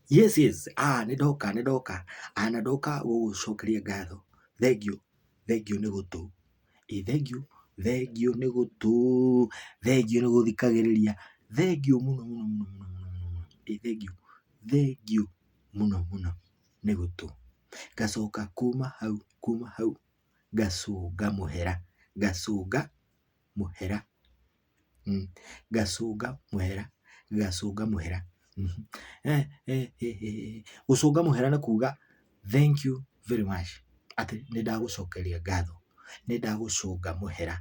Yes. Nĩndoka. Na ndoka gũgũcokeria ngatho. Thengiũ nĩ gũtũ. Thengiũ nĩ gũtũ. Thengiũ nĩ gũthikagĩrĩria. Thengiũ mũno. Thengiũ mũno nĩ gũtũ. Ngacoka kuma hau ngacũnga mũhera. Ngacũnga mũhera. Gũcũnga mũhera nĩ kuga thank you very much. Atĩ nĩndagũcokeria ngatho. Nĩndagũcũnga mũhera.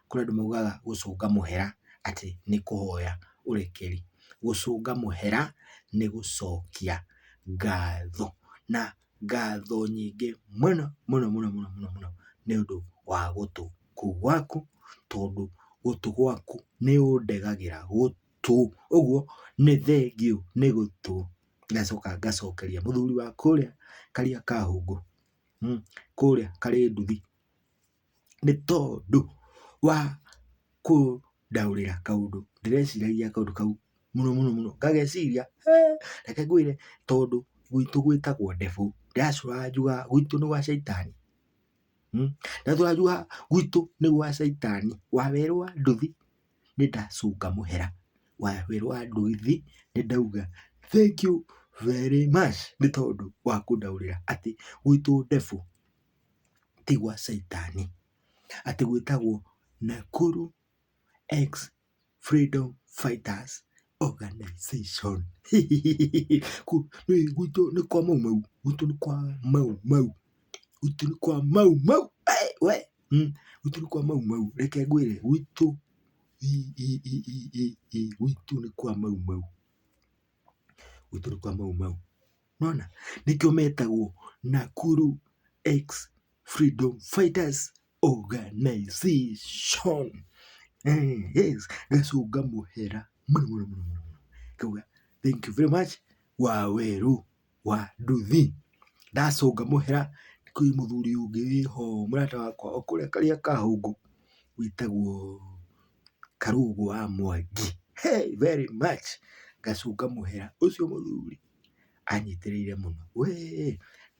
Kũrĩ andũ maugaga gũcũnga mũhera atĩ nĩ kũhoya ũrekeri. Gũcũnga mũhera nĩ gũcokia ngatho. Na ngatho nyingĩ mũno nĩ ũndũ wa gũtũ kũu gwaku, tondũ gũtũ gwaku nĩ ũndegagĩra gũtũ. Ũguo nĩ thengiũ nĩ gũtũ. Ngacoka ngacokeria mũthuri wa kũrĩa karia ka hũngũ, kũrĩa karĩ nduthi, nĩ tondũ wa kũndaũrĩra kaũndũ. Ndĩreciragia kaũndũ kau mũno. Ngageciria reke ngwĩre, tondũ gwitũ gwĩtagwo ndebu. Ndĩracũraga njugaga gwitũ nĩ gwa caitani. Ndĩracũraga gwitũ nĩ gwa caitani. Wawerũa nduthi nĩndacũnga mũhera. Wawerũa nduthi nĩndauga thank you very much, nĩ tondũ wa kũndaũrĩra atĩ gwitũ ndebu ti gwa caitani. Atĩ gwĩtagwo Nakuru Ex Freedom Fighters Organization. Gwitũ nĩ kwa mau. Gwitũ nĩ kwa mau. Gwitũ nĩ kwa mau. Gwitũ nĩ kwa mau. Reke ngwĩre gwitũ gwitũ nĩ kwa mau. Gwitũ nĩ kwa mau. Nona nĩkĩo metagwo Nakuru Ex Freedom Fighters Organization. Yes, ngacũnga mũhera mũno. Kauga thank you very much Waweru wa nduthi. Ndacũnga mũhera. Kwĩ mũthuri ũngĩ wĩho mũrata wakwa o kũrĩa karia ka hũngũ wĩtagwo Karũgũ wa Mwangi. Very much. Ngacũnga mũhera. Ũcio mũthuri anyitĩrĩire mũno.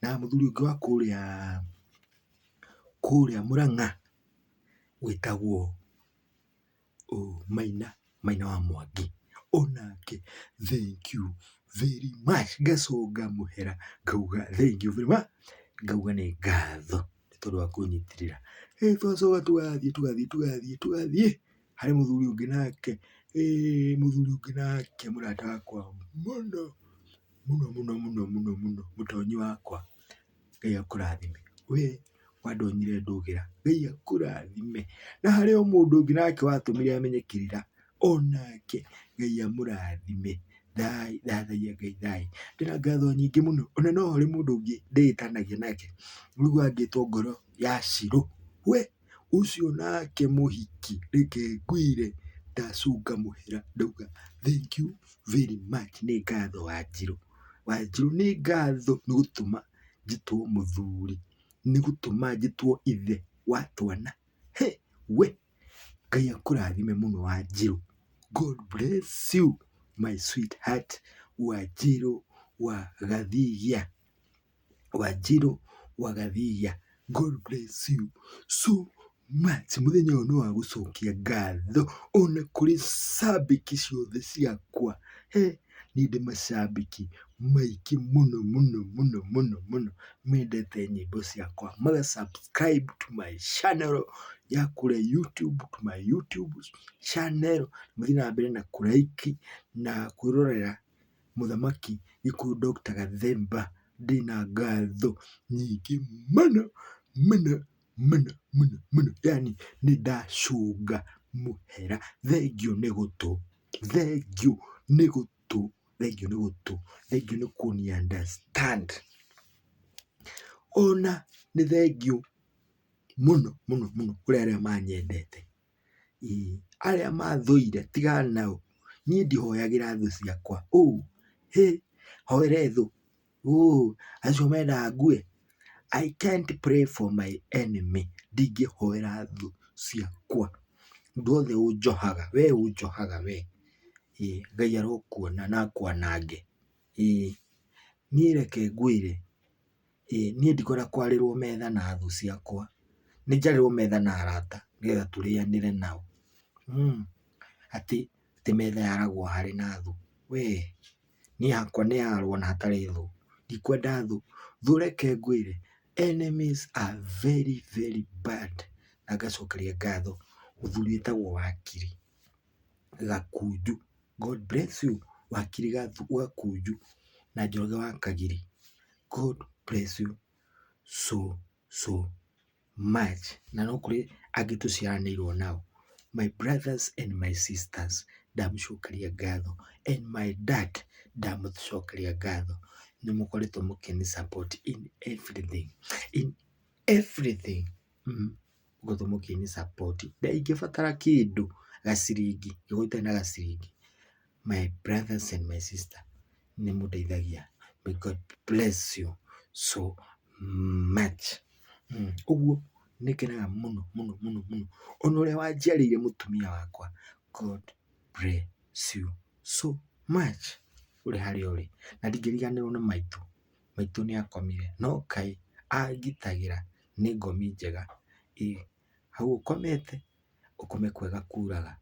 Na mũthuri ũngĩ wa kũrĩa Mũrang'a wĩtagwo Maina wa Mwangi. Onake thank you very much. Ngacũnga mũhera. Ngauga thank you very much. Ngauga nĩ ngatho nĩ tondũ wa kũnyitĩrĩra. Twacoka tũgathiĩ harĩ mũthuri ũngĩ nake. Mũrata wakwa mũno. Mũtonyi wakwa. Ngai akũrathime. Wandonyire ndũgĩra. Ngai akũrathime. Na harĩ o mũndũ ũngĩ nake watũmire amenye kĩrĩra. Onake Ngai amũrathime. Thathaia Ngai thayũ. Ndĩna ngatho nyingĩ mũno. Ona no harĩ mũndũ ũngĩ ndĩĩtanagia nake. Ũguo angĩtwo Ngoro ya Shirũ. Ũcio nake mũhiki. Reke ngwĩre ndacũnga mũhera. Ndauga thank you very much. Nĩ ngatho Wanjirũ. Wanjirũ nĩ ngatho nĩ gũtũma njĩtwo mũthuri. Nĩ gũtũma njĩtwo ithe wa twana. Ngai akũrathime mũno Wanjirũ. God bless you my sweetheart. Wanjirũ wa Gathigia. God bless you so much. Mũthenya ũyũ nĩ wa gũcokia ngatho ona kũrĩ cambĩki ciothe ciakwa. Niĩ ndĩ macambĩki maingĩ mũno. Mendete nyĩmbo ciakwa. Maga subscribe to my channel ya kũrĩa YouTube, to my YouTube channel. Mũthiĩ na mbere na kũlaiki na kwĩrorera Mũthamaki Gĩkũyũ Dr. Gathemba. Ndĩna ngatho nyingĩ mũno. Yani nĩndacũnga mũhera. Thengiũ nĩ gũtũ. Thengiũ nĩ kũni understand. Ona nĩ thengiũ mũno kũrĩ arĩa manyendete. Arĩa mathũire tigana nao. Niĩ ndihoyagĩra thũ ciakwa. Hoere thũ. Acio mendaga ngue. I can't pray for my enemy. Ndingĩhoera thũ ciakwa. Mũndũ wothe ũnjohaga. We ũnjohaga we. Ngai arokuona na akwanange. Niĩ reke ngwĩre, niĩ ndikwenda kwarĩrwo metha na thũ ciakwa, nĩ njarĩrwo metha na arata nĩgetha tũrĩanĩre nao. Atĩ metha yaragwo harĩ na thũ, we niĩ hakwa nĩ yarwo na hatarĩ thũ, ndikwenda thũ. Thũ reke ngwĩre, enemies are very very bad. Na ngacokeria ngatho mũthuri wĩtagwo Wakiri Gakunju, God bless you. Wakiri Gakunju na Njoroge wa Kagiri, God bless you so much. Na no kũrĩ angĩ tũciaranĩirwo nao, my brothers and my sisters, ndamũcokeria ngatho, and my dad ndamũcokeria ngatho. Nĩ mũkoretwo mũkĩni support in everything, mũkoretwo mũkĩni support. Na ingĩbatara kĩndũ gaciringi, gĩgũtarĩ na gaciringi, my brothers and my sister nĩ mũndeithagia. May God bless you so much. Ũguo nĩ kenaga mũno mũno mũno mũno. Ona ũrĩa wanjiarĩire mũtumia wakwa, God bless you so much. Ũrĩ harĩa ũrĩ, na ndingĩriganĩrwo nĩ maitũ. Maitũ nĩ akomire, no Ngai angitagĩra, nĩ ngomi njega. Hau ũkomete, ũkome kwega kuraga,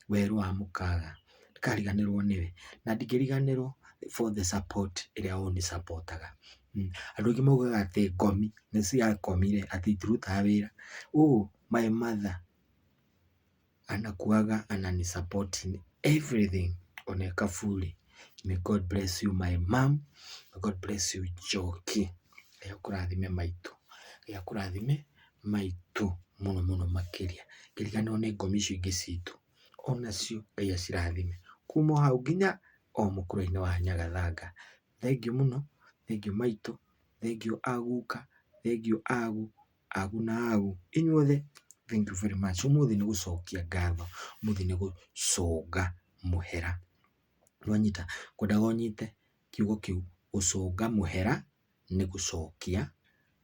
werũ wa mũkaga, ndikariganĩrwo nĩwe. Na ndingĩriganĩrwo for the support ĩrĩa ũnĩ supportaga. Andũ aingĩ maugaga atĩ ngomi nĩ ciakomire atĩ itirutaga wĩra. My mother anakuaga anani support in everything on Kafuli. May God bless you my mom. May God bless you Njoki. Ngai akũrathime maitũ, Ngai akũrathime maitũ mũno mũno makĩria. Ngĩriganĩrwo nĩ ngomi icio ingĩ citũ, onacio Ngai acirathime kuma hau nginya o mũkũrũ-inĩ wa Nyagathanga. Thengiũ mũno, thengiũ maitũ, thengiũ aguka, thengiũ agu na agu, inyuothe thank you very much. Ũmũthĩ nĩ gũcokia ngatho, ũmũthĩ nĩ gũcũnga mũhera. Nĩwanyita, ngwendaga ũnyite kiugo kĩu, gũcũnga mũhera nĩ gũcokia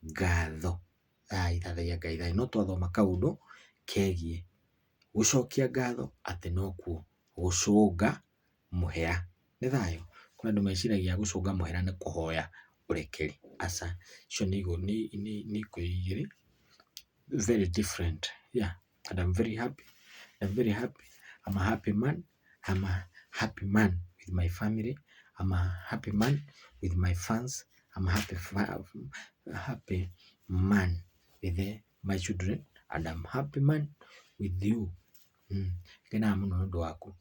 ngatho. Thathagia Ngai thayũ. No twathoma kaũndũ kegiĩ gũcokia ngatho atĩ nokuo gũcũnga mũhera nĩ thayũ. Kuna andũ meciragia gũcũnga mũhera nĩ kũhoya ũrekeri. Aca, icio nĩ igĩrĩ very different. And I'm very happy. I'm a happy man. I'm a happy man with my family. I'm a happy man with my fans. I'm a happy man with my children. And I'm happy man with you. Kena mũno nũndũ waku.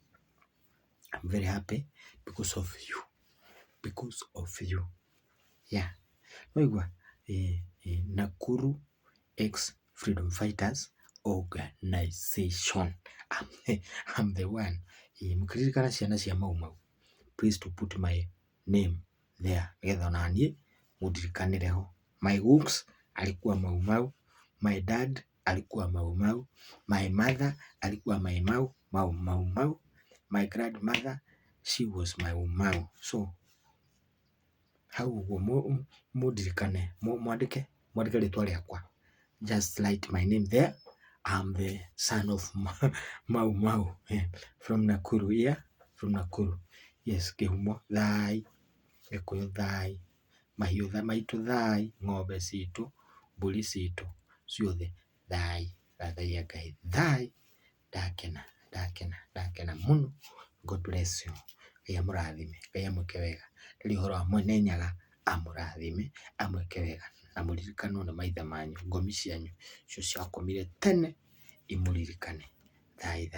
I'm very happy because of you. Noigua, Nakuru Ex Freedom Fighters Organization. I'm the one. Mũkĩririkana ciana cia Mau, please to put my name there. Nĩgetha ona niĩ mũndirikanĩre ho. My Gooks alikuwa Mau. My dad alikuwa Mau. My mother alikuwa Mau. My grandmother, she was Mau. So hau ũguo mũndirikane, mwandĩke rĩtwa rĩakwa. Just write my name there. I'm the son of Mau. From Nakuru, from Nakuru. Yes, Kĩhumo thai, Gĩkũyũ thai, mahiũ maitũ thai, ng'ombe citũ, mbũri citũ, ciothe thai. Thathagia Ngai thai. Ndakena mũno. God bless you. Ngai amũrathime, Ngai amwĩke wega. Rĩrĩ ũhoro wa Mwene Nyaga amũrathime, amwĩke wega. Na mũririkanwo nĩ maithe manyu, ngomi cianyu icio ciakomire tene, imũririkane. Thai.